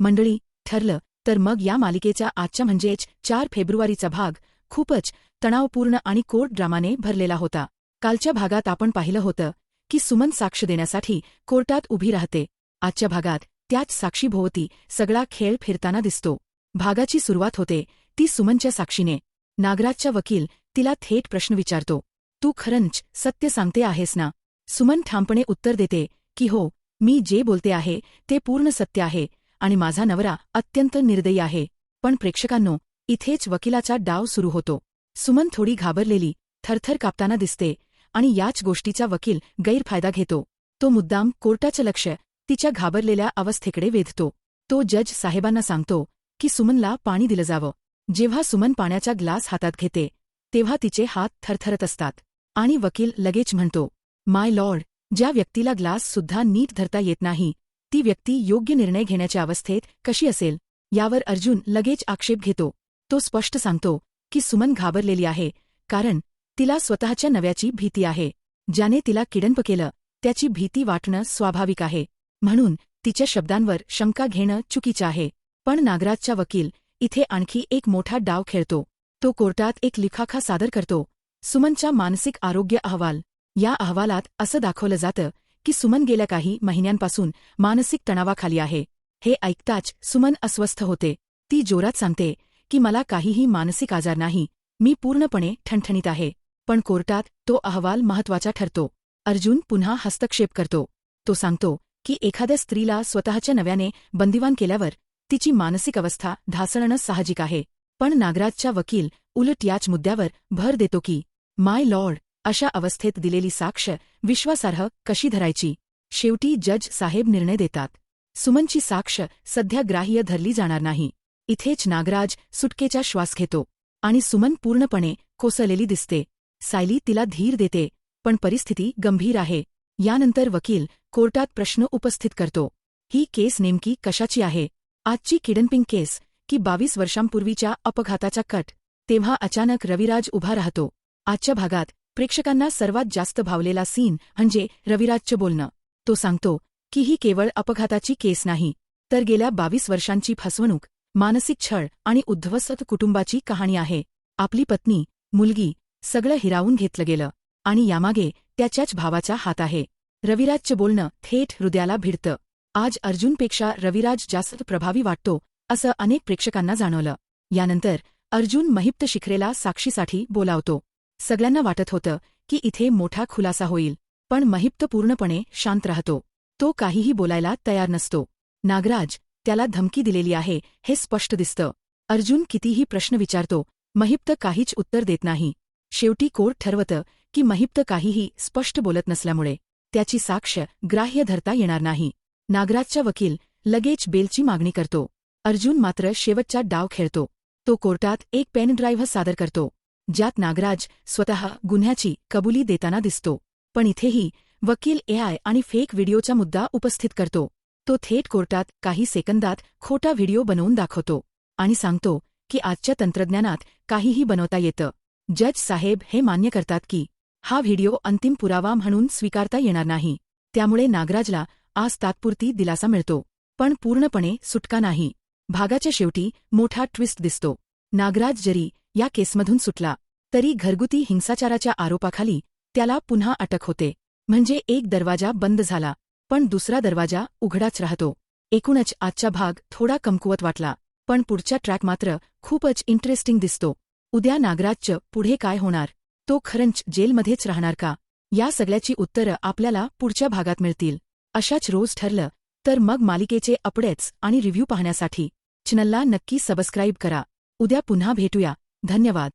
मंडळी, ठरलं तर मग या मालिकेच्या आजच्या म्हणजेच 4 फेब्रुवारीचा भाग खूपच तणावपूर्ण आणि कोर्ट ड्रामाने भरलेला होता. कालच्या भागात आपण पाहिलं होतं की सुमन साक्ष देण्यासाठी कोर्टात उभी राहते. आजच्या भागात त्याच साक्षीभोवती सगळा खेळ फिरताना दिसतो. भागाची सुरुवात होते ती सुमनच्या साक्षीने. नागराजचा वकील तिला थेट प्रश्न विचारतो, तू खरंच सत्य सांगते आहेस ना? सुमन ठामपणे उत्तर देते की हो, मी जे बोलते आहे ते पूर्ण सत्य आहे आणि माझा नवरा अत्यंत निर्दयी आहे. पण प्रेक्षकांनो, इथेच वकिलाचा डाव सुरू होतो. सुमन थोडी घाबरलेली, थरथर कापताना दिसते आणि याच गोष्टीचा वकील गैरफायदा घेतो. तो मुद्दाम कोर्टाचं लक्ष तिच्या घाबरलेल्या अवस्थेकडे वेधतो. तो जज साहेबांना सांगतो की सुमनला पाणी दिलं जावं. जेव्हा सुमन पाण्याचा ग्लास हातात घेते तेव्हा तिचे हात थरथरत असतात आणि वकील लगेच म्हणतो, माय लॉर्ड, ज्या व्यक्तीला ग्लास सुद्धा नीट धरता येत नाही ती व्यक्ती योग्य निर्णय घेण्याच्या अवस्थेत कशी असेल? यावर अर्जुन लगेच आक्षेप घेतो. तो स्पष्ट सांगतो की सुमन घाबरलेली आहे कारण तिला स्वतःच्या नव्याची भीती आहे. ज्याने तिला किडनप केलं त्याची भीती वाटणं स्वाभाविक आहे, म्हणून तिच्या शब्दांवर शंका घेणं चुकीचं आहे. पण नागराजचा वकील इथे आणखी एक मोठा डाव खेळतो. तो कोर्टात एक लिखाखा सादर करतो, सुमनच्या मानसिक आरोग्य अहवाल. या अहवालात असं दाखवलं जातं की सुमन गेल्या काही महिन्यांपासून मानसिक तणावाखाली आहे. हे ऐकताच सुमन अस्वस्थ होते. ती जोरात सांगते की मला काहीही मानसिक आजार नाही, मी पूर्णपणे ठणठणीत आहे. पण कोर्टात तो अहवाल महत्त्वाचा ठरतो. अर्जुन पुन्हा हस्तक्षेप करतो. तो सांगतो की एखाद्या स्त्रीला स्वतःच्या नव्याने बंदिवान केल्यावर तिची मानसिक अवस्था ढासळणं साहजिक आहे. पण नागराजचा वकील उलट याच मुद्द्यावर भर देतो की माय लॉर्ड, अशा अवस्थेत दिलेली साक्ष विश्वासार्ह कशी धरायची? शेवटी जज साहेब निर्णय देतात. सुमनची साक्ष सध्या ग्राह्य धरली जाणार नाही. इथेच नागराज सुटकेचा श्वास घेतो आणि सुमन पूर्णपणे कोसळलेली दिसते. सायली तिला धीर देते, पण परिस्थिती गंभीर आहे. यानंतर वकील कोर्टात प्रश्न उपस्थित करतो, ही केस नेमकी कशाची आहे? आजची किडनपिंग केस की 22 वर्षांपूर्वीच्या अपघाताचा कट? तेव्हा अचानक रविराज उभा राहतो. आजच्या भागात प्रेक्षकांना सर्वात जास्त भावलेला सीन म्हणजे रविराजचं बोलणं. तो सांगतो की ही केवळ अपघाताची केस नाही, तर गेल्या 22 वर्षांची फसवणूक, मानसिक छळ आणि उद्ध्वस्त कुटुंबाची कहाणी आहे. आपली पत्नी, मुलगी, सगळं हिरावून घेतलं गेलं आणि यामागे त्याच्याच भावाचा हात आहे. रविराजचं बोलणं थेट हृदयाला भिडतं. आज अर्जुनपेक्षा रविराज जास्त प्रभावी वाटतो असं अनेक प्रेक्षकांना जाणवलं. यानंतर अर्जुन महिप्त शिखरेला साक्षीसाठी बोलावतो. सगळ्यांना वाटत होतं की इथे मोठा खुलासा होईल, पण महिप्त पूर्णपणे शांत राहतो. तो काहीही बोलायला तयार नसतो. नागराज त्याला धमकी दिलेली आहे हे स्पष्ट दिसतं. अर्जुन कितीही प्रश्न विचारतो, महिप्त काहीच उत्तर देत नाही. शेवटी कोर्ट ठरवतं की महिप्त काहीही स्पष्ट बोलत नसल्यामुळे त्याची साक्ष ग्राह्य धरता येणार नाही. नागराजचा वकील लगेच बेलची मागणी करतो. अर्जुन मात्र शेवटचा डाव खेळतो. तो कोर्टात एक पेन ड्राईव्ह सादर करतो, ज्यात नागराज स्वतः गुन्ह्याची कबुली देताना दिसतो. पण इथेही वकील एआय आणि फेक व्हिडिओचा मुद्दा उपस्थित करतो. तो थेट कोर्टात काही सेकंदात खोटा व्हिडिओ बनवून दाखवतो आणि सांगतो की आजच्या तंत्रज्ञानात काहीही बनवता येतं. जज साहेब हे मान्य करतात की हा व्हिडिओ अंतिम पुरावा म्हणून स्वीकारता येणार नाही. त्यामुळे नागराजला आज तात्पुरती दिलासा मिळतो, पण पूर्णपणे सुटका नाही. भागाच्या शेवटी मोठा ट्विस्ट दिसतो. नागराज जरी या केसमधून सुटला तरी घरगुती हिंसाचाराच्या आरोपाखाली त्याला पुन्हा अटक होते. म्हणजे एक दरवाजा बंद झाला, पण दुसरा दरवाजा उघडाच राहतो. एकूणच आजचा भाग थोडा कमकुवत वाटला, पण पुढचा ट्रॅक मात्र खूपच इंटरेस्टिंग दिसतो. उद्या नागराजचं पुढे काय होणार? तो खरंच जेलमध्येच राहणार का? या सगळ्याची उत्तरं आपल्याला पुढच्या भागात मिळतील. अशाच रोज ठरलं तर मग मालिकेचे अपडेट्स आणि रिव्ह्यू पाहण्यासाठी चॅनलला नक्की सबस्क्राईब करा. उद्या पुन्हा भेटूया. धन्यवाद.